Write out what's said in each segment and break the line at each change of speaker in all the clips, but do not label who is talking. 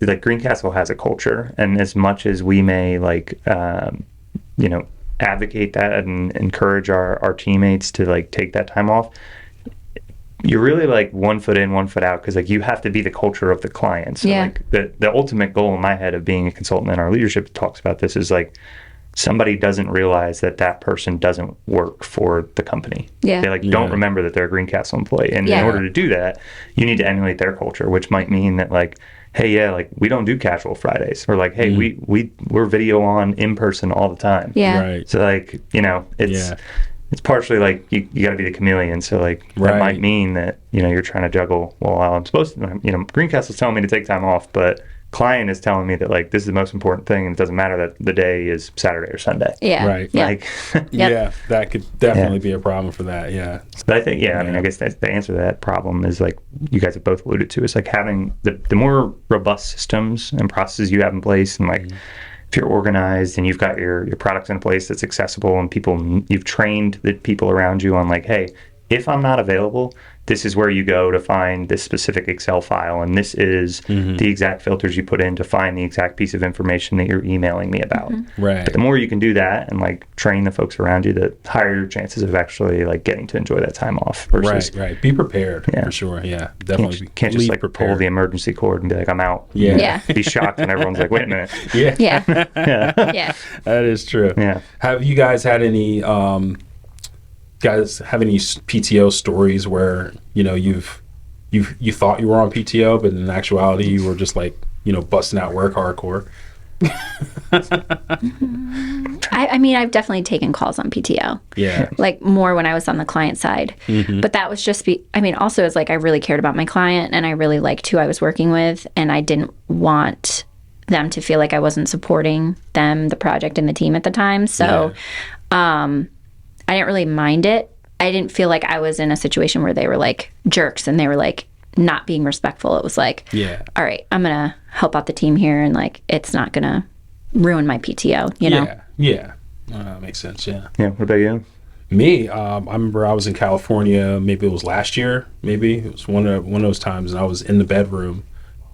like Greencastle has a culture, and as much as we may like, advocate that and encourage our teammates to like take that time off, you're really like 1 foot in, 1 foot out, because like you have to be the culture of the client. So like the ultimate goal in my head of being a consultant, and our leadership talks about this, is like somebody doesn't realize that person doesn't work for the company. They like don't remember that they're a Greencastle employee. And in order to do that, you need to emulate their culture, which might mean that like, hey, like we don't do casual Fridays, or like, hey, we're video on in person all the time. So like, it's partially like you got to be the chameleon. So like that might mean that you're trying to juggle. Well, I'm supposed to, Greencastle's telling me to take time off, but client is telling me that like this is the most important thing, and it doesn't matter that the day is Saturday or Sunday. Like
that could definitely be a problem for that.
But I think I mean, I guess that's the answer to that problem is like you guys have both alluded to. It's like having the more robust systems and processes you have in place, and like if you're organized and you've got your products in place that's accessible, and you've trained the people around you on like, hey, if I'm not available, this is where you go to find this specific Excel file, and this is the exact filters you put in to find the exact piece of information that you're emailing me about. But the more you can do that and like train the folks around you, the higher your chances of actually like getting to enjoy that time off. Versus,
Be prepared for sure. Definitely.
Can't just like pull the emergency cord and be like, I'm out. Be shocked when everyone's like, wait a minute.
That is true. Have you guys had any PTO stories where you thought you were on PTO, but in actuality you were just like busting out work hardcore?
I mean, I've definitely taken calls on PTO. Like more when I was on the client side. But that was just also it's like I really cared about my client, and I really liked who I was working with, and I didn't want them to feel like I wasn't supporting them, the project, and the team at the time. So I didn't really mind it. I didn't feel like I was in a situation where they were like jerks and they were like not being respectful. It was like, all right, I'm going to help out the team here, and like it's not going to ruin my PTO, you know?
Makes sense.
What about you?
Me, I remember I was in California, maybe it was last year, it was one of those times, and I was in the bedroom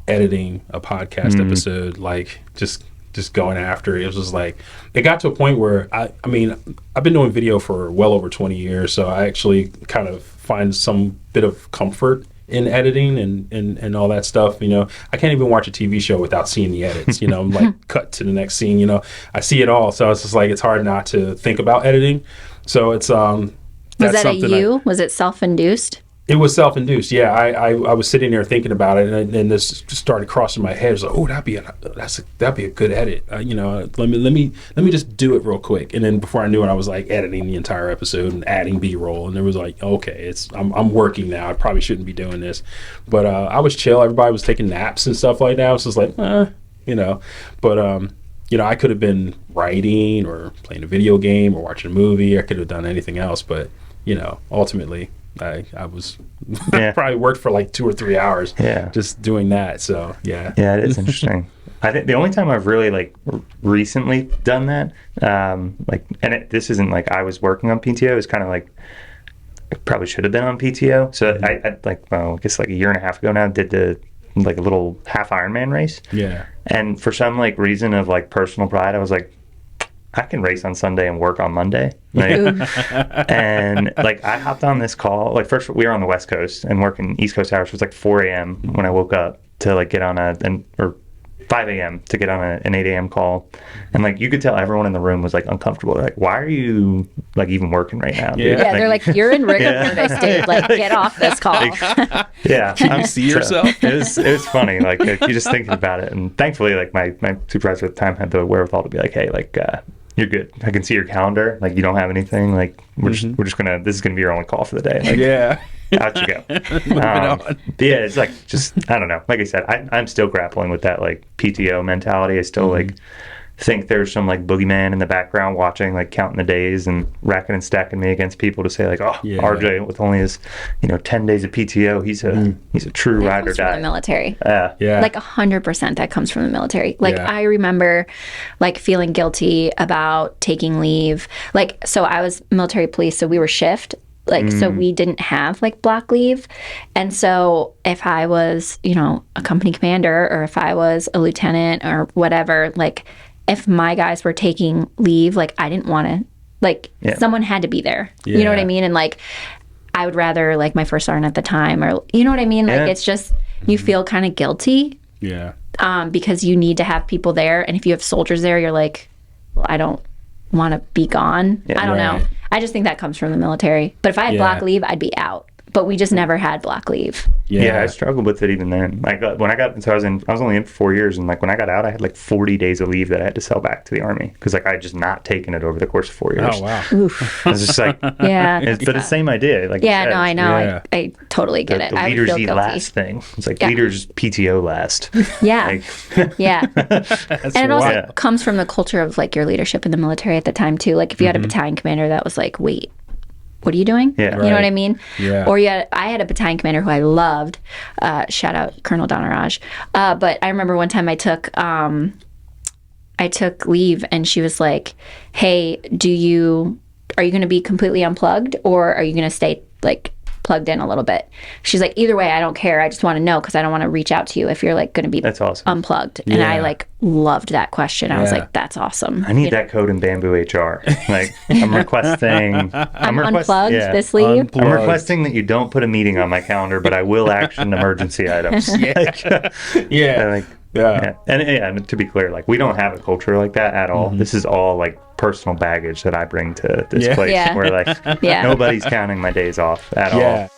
editing a podcast episode, like just going after it. It was just like, it got to a point where I mean, I've been doing video for well over 20 years, so I actually kind of find some bit of comfort in editing and all that stuff. I can't even watch a TV show without seeing the edits. I'm like, cut to the next scene. I see it all, so it's just like it's hard not to think about editing. So it's
was that was it self-induced?
It was self-induced. I was sitting there thinking about it, and this just started crossing my head. It was like, oh, that'd be a good edit. Let me just do it real quick. And then before I knew it, I was like editing the entire episode and adding B-roll. And it was like, okay, I'm working now. I probably shouldn't be doing this, but I was chill. Everybody was taking naps and stuff like that. I was just like, but I could have been writing or playing a video game or watching a movie. I could have done anything else, but ultimately, I was probably worked for like 2 or 3 hours just doing that. So it
is interesting. I think the only time I've really like recently done that, this isn't like I was working on PTO. It's kind of like I probably should have been on PTO. So I guess like a year and a half ago now, did a little half Ironman race. And for some like reason of like personal pride, I was like, I can race on Sunday and work on Monday. And like I hopped on this call. Like first we were on the West Coast and working East Coast hours. So it was like 4 a.m. when I woke up to like get on or 5 a.m. to get on an 8 a.m. call. And like you could tell everyone in the room was like uncomfortable. They're like, why are you like even working right now?
They're like, you're in rigor mortis state. Like get off this call.
Can you see yourself?
It was funny. Like you just thinking about it. And thankfully like my supervisor at the time had the wherewithal to be like, hey, like you're good. I can see your calendar. Like you don't have anything. Like we're just gonna. This is gonna be your only call for the day. Like, out you go. It's like just I don't know. Like I said, I'm still grappling with that like PTO mentality. I still like think there's some like boogeyman in the background watching, like counting the days and racking and stacking me against people to say like, RJ with only his 10 days of PTO, he's a true ride or die.
From the military. Like 100% that comes from the military. Like I remember like feeling guilty about taking leave. Like so I was military police, so we were shift. Like, so we didn't have like block leave. And so if I was, you know, a company commander, or if I was a lieutenant or whatever, like if my guys were taking leave, like I didn't want to, like someone had to be there. You know what I mean? And like, I would rather like my first sergeant at the time, or, you know what I mean? Like, it's just, you feel kind of guilty.
Yeah.
Because you need to have people there. And if you have soldiers there, you're like, well, I don't want to be gone. I don't know. I just think that comes from the military. But if I had block leave, I'd be out. But we just never had block leave.
Yeah, I struggled with it even then. Like when I got, so I was only in for 4 years, and like when I got out, I had like 40 days of leave that I had to sell back to the Army because like I had just not taken it over the course of 4 years.
Oh wow!
Oof.
I was just like, but it's the same idea. Like
no, I know. Yeah. I totally get it.
The leaders eat last thing. It's like leaders PTO last.
Yeah,
like,
yeah. And it also comes from the culture of like your leadership in the military at the time too. Like if you had a battalion commander that was like, wait, what are you doing?
Yeah.
You know what I mean?
Yeah.
Or I had a battalion commander who I loved. Shout out Colonel Donaraj. But I remember one time I took leave, and she was like, hey, are you going to be completely unplugged, or are you going to stay like plugged in a little bit? She's like, either way, I don't care. I just want to know because I don't want to reach out to you if you're like going to be
that's awesome.
Unplugged. And I like loved that question. I was like, that's awesome.
I need that code in Bamboo HR. Like I'm requesting.
I'm unplugged this leave.
Unplugged. I'm requesting that you don't put a meeting on my calendar, but I will action emergency items. And to be clear, like we don't have a culture like that at all. This is all like personal baggage that I bring to this place where like nobody's counting my days off at all.